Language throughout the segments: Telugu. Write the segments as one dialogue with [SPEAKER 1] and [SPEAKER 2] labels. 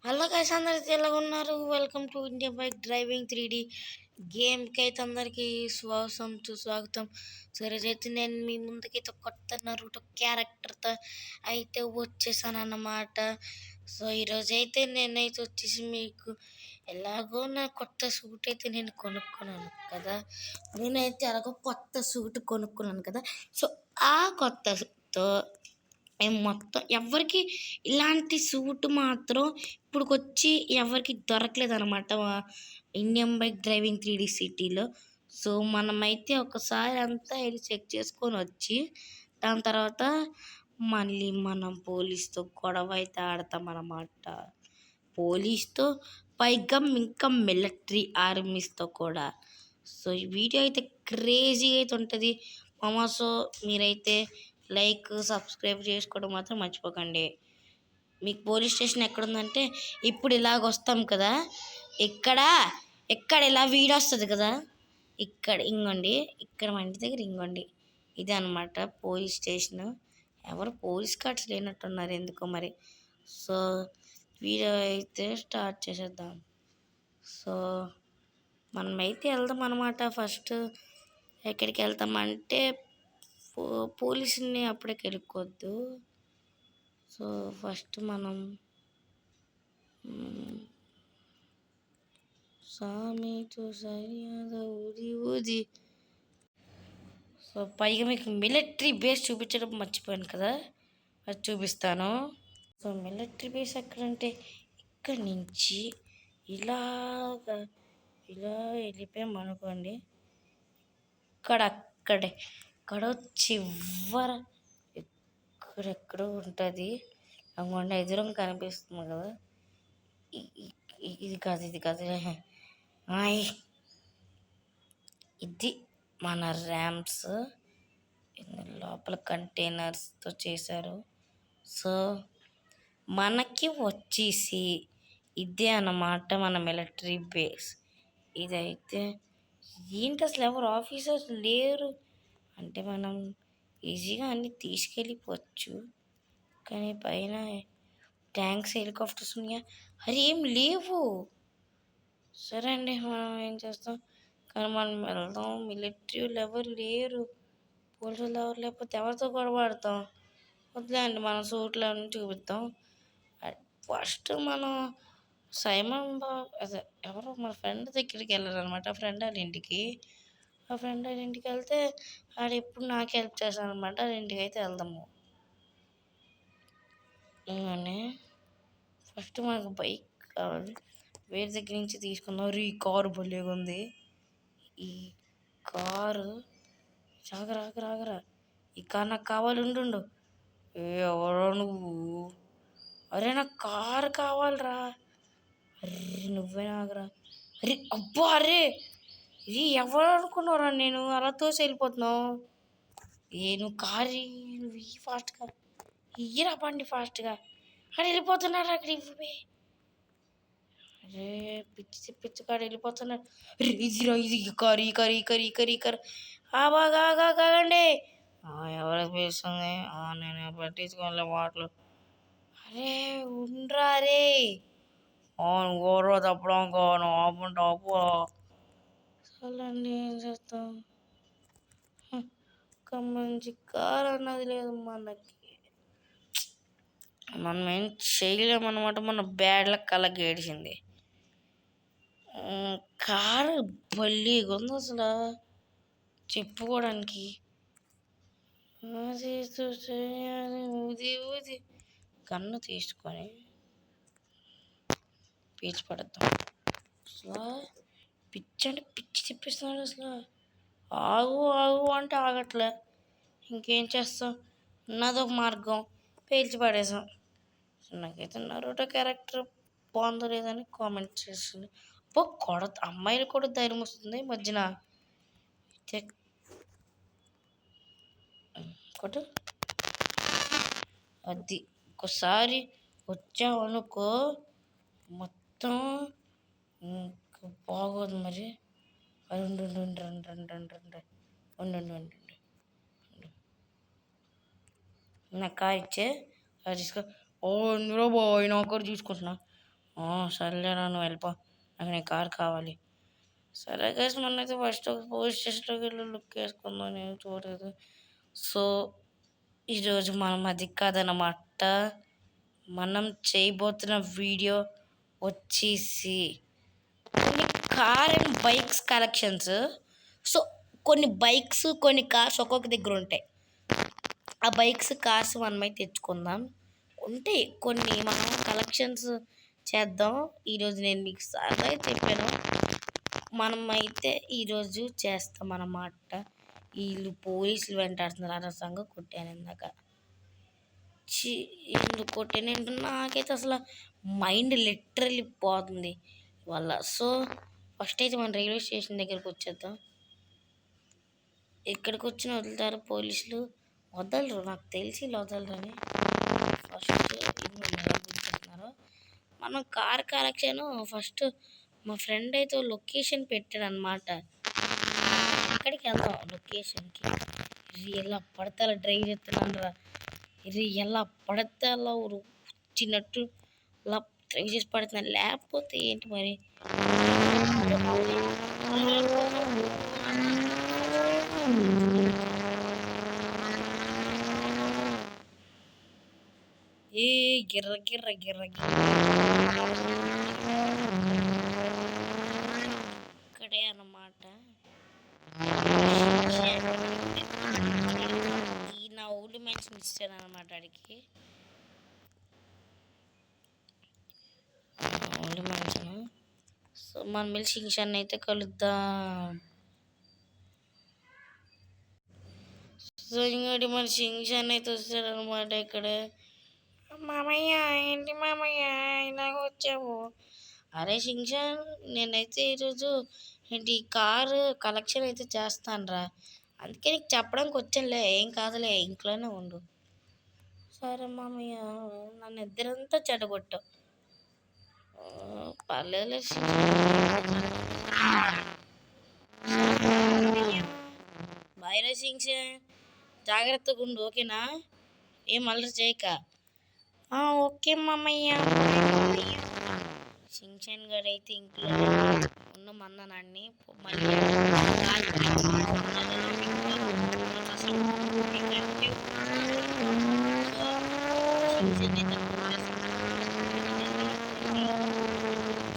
[SPEAKER 1] హలో గైస్, అందరికి ఎలాగున్నారు? Welcome to India bike driving 3D గేమ్కి అయితే అందరికీ సుస్వాగతం. సో ఈరోజైతే నేను మీ ముందుకైతే కొత్త నరుటో క్యారెక్టర్తో అయితే వచ్చేసాను అన్నమాట. సో ఈరోజైతే నేనైతే వచ్చేసి మీకు ఎలాగో నా కొత్త సూట్ అయితే నేను కొనుక్కున్నాను కదా. నేనైతే ఎలాగో కొత్త సూట్ కొనుక్కున్నాను కదా. సో ఆ కొత్త సూట్తో మొత్తం ఎవరికి ఇలాంటి సూట్ మాత్రం ఇప్పుడుకొచ్చి ఎవరికి దొరకలేదు అనమాట ఇండియన్ బైక్ డ్రైవింగ్ 3D సిటీలో. సో మనమైతే ఒకసారి అంతా వెళ్ళి చెక్ చేసుకొని వచ్చి దాని తర్వాత మళ్ళీ మనం పోలీస్తో గొడవ అయితే ఆడతాం అన్నమాట. పోలీస్తో పైగా ఇంకా మిలిటరీ ఆర్మీస్తో కూడా. సో ఈ వీడియో అయితే క్రేజీగా అయితే ఉంటుంది మామా. సో మీరైతే లైక్ సబ్స్క్రైబ్ చేసుకోవడం మాత్రం మర్చిపోకండి. మీకు పోలీస్ స్టేషన్ ఎక్కడుందంటే ఇప్పుడు ఇలాగ వస్తాం కదా, ఎక్కడ ఇలా వీడియో వస్తుంది కదా, ఇక్కడ ఇంకోండి, ఇక్కడ మా ఇంటి దగ్గర ఇంకోండి, ఇదే అనమాట పోలీస్ స్టేషన్. ఎవరు పోలీస్ కార్డ్స్ లేనట్టున్నారు ఎందుకో మరి. సో వీడియో అయితే స్టార్ట్ చేసేద్దాం. సో మనమైతే వెళ్దాం అనమాట. ఫస్ట్ ఎక్కడికి వెళ్తామంటే పోలీసుని అప్పుడే కెలుక్కోవద్దు. సో ఫస్ట్ మనం సామీతో సరియాద ఊది ఊది. సో పైగా మీకు మిలిటరీ బేస్ చూపించడం మర్చిపోయాను కదా, అది చూపిస్తాను. సో మిలిటరీ బేస్ ఎక్కడంటే ఇక్కడి నుంచి ఇలాగా ఇలా వెళ్ళిపోయాం అనుకోండి. ఇక్కడ చివర ఎక్కడెక్కడో ఉంటుంది అనుకోండి. ఎదురుగా కనిపిస్తుంది కదా, ఇది కాదు ఇది మన ర్యామ్స్. లోపల కంటైనర్స్తో చేశారు. సో మనకి వచ్చేసి ఇదే అన్నమాట మన మిలిటరీ బేస్. ఇదైతే ఏంటి అసలు ఎవరు ఆఫీసర్స్ లేరు అంటే మనం ఈజీగా అన్నీ తీసుకెళ్ళిపోవచ్చు. కానీ పైన ట్యాంక్స్, హెలికాప్టర్స్ ఉన్నాయా? అది ఏం లేవు. సరే అండి, మనం ఏం చేస్తాం, కానీ మనం వెళ్దాం. మిలిటరీ వాళ్ళు ఎవరు లేరు, పోలీసులు ఎవరు లేకపోతే ఎవరితో గొడవడతాం. వదిలేండి, మన సూట్లు అన్నీ చూపిద్దాం. ఫస్ట్ మనం సైమన్ అదే ఎవరో మన ఫ్రెండ్ దగ్గరికి వెళ్ళారనమాట. ఆ ఫ్రెండ్ వాళ్ళ ఇంటికి వెళ్తే ఆడు ఎప్పుడు నాకు హెల్ప్ చేస్తాను అనమాట. వాళ్ళ ఇంటికి అయితే వెళ్దాము. ఇంకానే ఫస్ట్ మనకు బైక్ కావాలి, వేరే దగ్గర నుంచి తీసుకుందాం. ఈ కారు భలేగా ఉంది. ఈ కారు ఆగరా, ఈ కారు నాకు కావాలి, ఉండు. ఎవరో నువ్వు? అరే నాకు కారు కావాలరా. అరే నువ్వే ఆగరా. అరే అబ్బా, అరే ఇది ఎవరు అనుకున్నారా? నేను అలా తోసి వెళ్ళిపోతున్నావు. నువ్వు కారు నువ్వు ఫాస్ట్గా ఇయ్యరా బండి ఫాస్ట్గా. అక్కడ వెళ్ళిపోతున్నారు, అక్కడ ఇవ్వే. అరే పిచ్చి కాడ వెళ్ళిపోతున్నారు. ఇది కరి ఆగండి. ఎవరికి పిలుస్తుంది? నేను పట్టించుకోలే మాటలు. అరే ఉండ్రా రే. గోరో తప్పడం కాను ఆపు. చాలండి, ఏం చేస్తాం. ఒక మంచి కారు అన్నది లేదు మనకి, మనం ఏం చేయలేమన్నమాట. మన బ్యాడ్ లక్ అలా గేడిచింది. కారు భలేగా ఉంది అసలు చెప్పుకోవడానికి. ఊది కన్ను తీసుకొని పీచి పడతాం. అసలు పిచ్చి తిప్పిస్తున్నాడు అసలు. ఆగు అంటే ఆగట్లే. ఇంకేం చేస్తాం, ఉన్నదొక మార్గం, పేల్చి పడేసాం. నాకైతే నరుటో క్యారెక్టర్ బాగుందో లేదని కామెంట్ చేస్తుంది. అమ్మాయిలు కూడా ధైర్యం వస్తుంది మధ్యన. కొట్టు అది ఒకసారి వచ్చావనుకో మొత్తం బాగోదు మరి. ఉండు నా కార్ ఇచ్చే అది తీసుకో. ఇందులో బాయ్ నా కారు చూసుకుంటున్నా. సర్లేరా నువ్వు వెళ్ళిపో, నాకు నీ కార్ కావాలి. సరే గైస్ మనైతే ఫస్ట్ ఒక పోలీస్ స్టేషన్లోకి వెళ్ళి లుక్ వేసుకుందాం, నేను చూడలేదు. సో ఈరోజు మనం అది కాదన్నమాట, మనం చేయబోతున్న వీడియో వచ్చేసి కొన్ని car and bikes collections. So కొన్ని బైక్స్ కొన్ని కార్స్ ఒక్కొక్క దగ్గర ఉంటాయి. ఆ బైక్స్ కార్స్ మనమైతే తెచ్చుకుందాం. ఉంటాయి కొన్ని, మనం కలెక్షన్స్ చేద్దాం. ఈరోజు నేను మీకు సార్లు చెప్పాను, మనమైతే ఈరోజు చేస్తాం అన్నమాట. వీళ్ళు పోలీసులు వెంటాడుతున్నారు, అనవసరంగా కొట్టాను ఇందాక. ఎందుకు కొట్టానంటే నాకైతే అసలు మైండ్ లిటరల్లీ పోతుంది వాళ్ళ. సో ఫస్ట్ అయితే మనం రైల్వే స్టేషన్ దగ్గరకు వచ్చేద్దాం. ఎక్కడికి వచ్చిన వదులుతారు పోలీసులు? వదలరు, నాకు తెలిసి వదలరని. ఫస్ట్ చేస్తున్నారు. మనం కార్ కలెక్షన్ ఫస్ట్ మా ఫ్రెండ్ అయితే లొకేషన్ పెట్టాడు అనమాట. ఎక్కడికి వెళ్దాం లొకేషన్కి. ఇది ఎలా పడితే అలా డ్రైవ్ చేస్తున్నాను రా, ఇది ఎలా పడితే అలా వచ్చినట్టు అలా డ్రైవ్ చేసి పడుతున్నాను, లేకపోతే ఏంటి మరి. ఏ గిర్ర గిర్ర గిర్ర ఇక్కడే అన్నమాట. ఈ నా ఓల్డ్ మెన్షన్ ఇస్తాను అనమాట అడిగి. Old mention. సో మనం వెళ్ళి షింగ్షన్ అయితే కలుద్దాం. సో ఇంకోటి మన షింగ్షన్ అయితే వస్తాడనమాట ఇక్కడ. మామయ్య ఏంటి మామయ్య ఇలాగ వచ్చావు? అరే షింగ్షన్, నేనైతే ఈరోజు ఏంటి కారు కలెక్షన్ అయితే చేస్తాను రా, అందుకే నీకు చెప్పడానికి వచ్చానులే, ఏం కాదులే, ఇంట్లోనే ఉండు. సరే మామయ్య, నన్ను ఇద్దరంతా చెడగొట్టావు. పర్లేదు బాయ్ రా షింగ్షన్, జాగ్రత్తగా ఉండు ఓకేనా, ఏం అల్లరి చేయక. ఓకే మామయ్య. షింగ్షన్ గడు అయితే ఇంట్లో ఉన్నమన్నాన్ని మళ్ళీ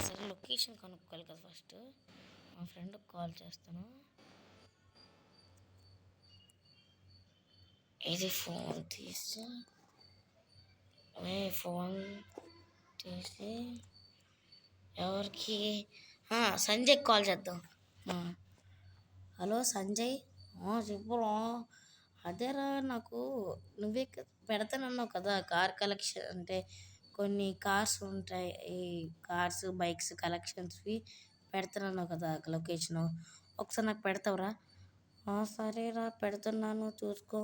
[SPEAKER 1] సరే లొకేషన్ కనుక్కోవాలి కదా ఫస్ట్. మా ఫ్రెండ్కి కాల్ చేస్తాను. ఇది ఫోన్ తీసి ఎవరికి, సంజయ్ కాల్ చేద్దాం. హలో సంజయ్, చెప్పురా. అదేరా, నాకు నువ్వే పెడతానన్నావు కదా కార్ కలెక్షన్, అంటే కొన్ని కార్స్ ఉంటాయి, ఈ కార్స్ బైక్స్ కలెక్షన్స్వి పెడతానన్నావు కదా లొకేషను, ఒకసారి నాకు పెడతావురా? సరేరా పెడుతున్నాను, చూసుకో.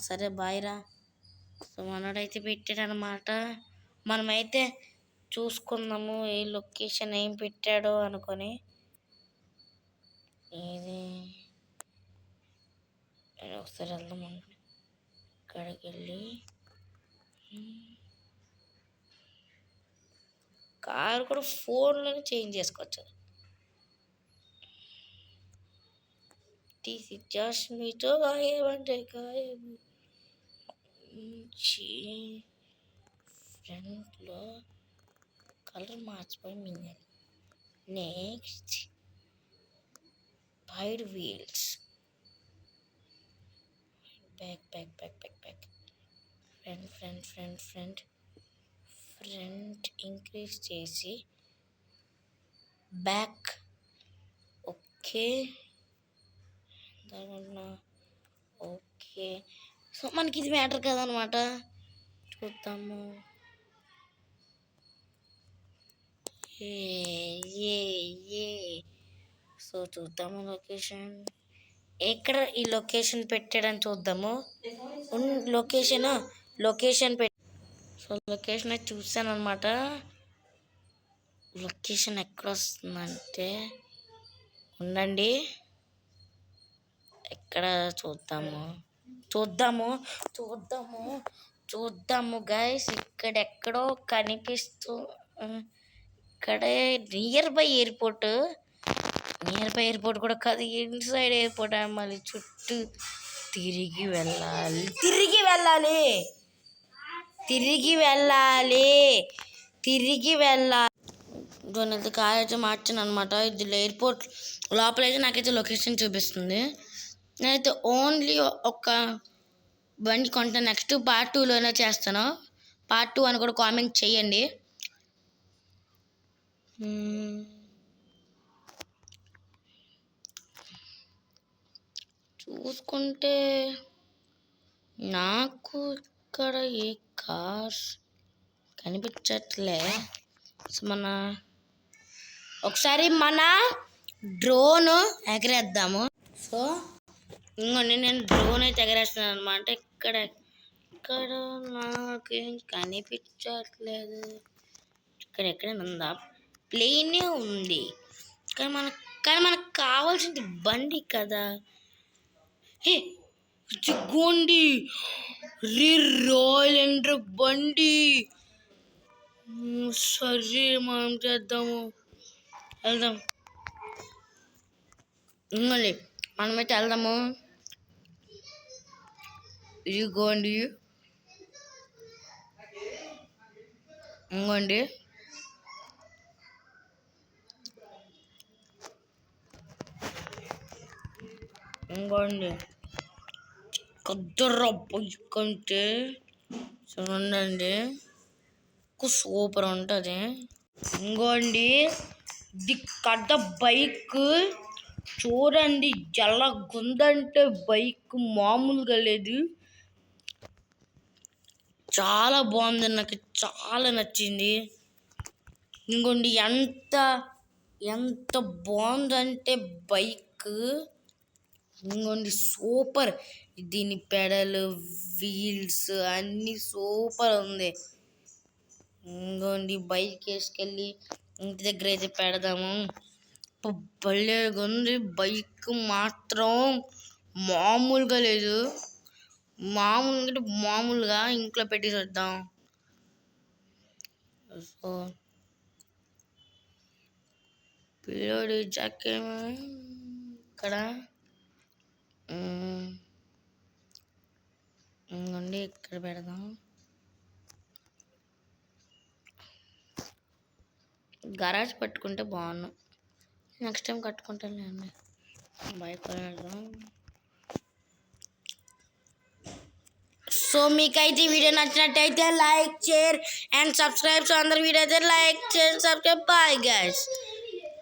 [SPEAKER 1] సరే బాయ్ రా. సో మనోడైతే పెట్టాడనమాట, మనమైతే చూసుకుందాము ఏ లొకేషన్ ఏం పెట్టాడో అనుకొని. ఇది ఒకసారి వెళ్దాం, ఇక్కడికి వెళ్ళి కారు కూడా ఫోన్లోనే చేంజ్ చేసుకోవచ్చు. తీసి జస్ట్ మీతో గాయమంటే గాయం ఫ్రంట్లో కలర్ మార్చిపోయి మింగాలి. Next wide wheels, back back back back back, front increase చేసి బ్యాక్. ఓకే ఓకే, సో మనకి ఇది మ్యాటర్ కదనమాట. చూద్దాము. సో చూద్దాము లొకేషన్ ఎక్కడ, ఈ లొకేషన్ పెట్టాడని చూద్దాము. లొకేషన్ సో లొకేషన్ అయితే చూసాను అనమాట. లొకేషన్ ఎక్కడ వస్తుందంటే, ఉండండి, ఎక్కడ చూద్దాము గైస్, ఇక్కడెక్కడో కనిపిస్తూ ఇక్కడే నియర్ బై ఎయిర్పోర్ట్ కూడా కాదు, ఇన్సైడ్ ఎయిర్పోర్ట్. మళ్ళీ చుట్టూ తిరిగి వెళ్ళాలి తిరిగి వెళ్ళాలి తిరిగి వెళ్ళాలి తిరిగి వెళ్ళాలి. అయితే కార్ అయితే మార్చాను అనమాట. ఇది ఎయిర్పోర్ట్ లోపలైతే నాకైతే లొకేషన్ చూపిస్తుంది. నేనైతే ఓన్లీ ఒక బండి కొంటాను. నెక్స్ట్ పార్ట్ 2లోనే చేస్తాను. పార్ట్ 2 అని కూడా కామెంట్ చేయండి. చూసుకుంటే నాకు ఇక్కడ ఏ కార్స్ కనిపించట్లే. ఒకసారి మన డ్రోన్ ఎగరేద్దాము. సో ఇంకోండి, నేను డ్రోన్ అయితే ఎగరేస్తున్నాను అనమాట. ఇక్కడ నాకేం కనిపించట్లేదు. ఇక్కడ ఎక్కడైనా ఉందా? ప్లేనే ఉంది కానీ మనకు కావాల్సింది బండి కదా. గోండి రాయల్ ఎన్ఫీల్డ్ బండి. సరే మనం వెళ్దాం. ఇంకోండి మనమైతే వెళ్దాము. ఇదిగోండి, ఇంకోండి కద్దర్రా బైక్ అంటే చూడండి, సూపర్ ఉంటుంది. ఇంకోండి ఇది కద్ద బైక్ చూడండి, ఎలా గుందంటే బైక్ మామూలుగా లేదు. చాలా బాగుంది, నాకు చాలా నచ్చింది. ఇంకోండి ఎంత బాగుందంటే బైక్. ఇంకోండి సూపర్, దీని పెడల్ వీల్స్ అన్నీ సూపర్ ఉంది. ఇంకోండి బైక్ వేసుకెళ్ళి ఇంటి దగ్గర అయితే పెడదాము. భలేగా ఉంది బైక్ మాత్రం, మామూలుగా లేదు. మామూలుగా ఇంట్లో పెట్టేసి వద్దాం. సో పిల్లోడి జాకెట్ ఇక్కడ ఇంకోండి ఇక్కడ పెడదాం. గరాజ్ పట్టుకుంటే బాగున్నాం. నెక్స్ట్ టైం కట్టుకుంటానులేండి. బైక్ పెడదాం. సో మీకైతే ఈ వీడియో నచ్చినట్టయితే like, share and subscribe. So అందరు వీడియో అయితే like, share, subscribe. Bye guys.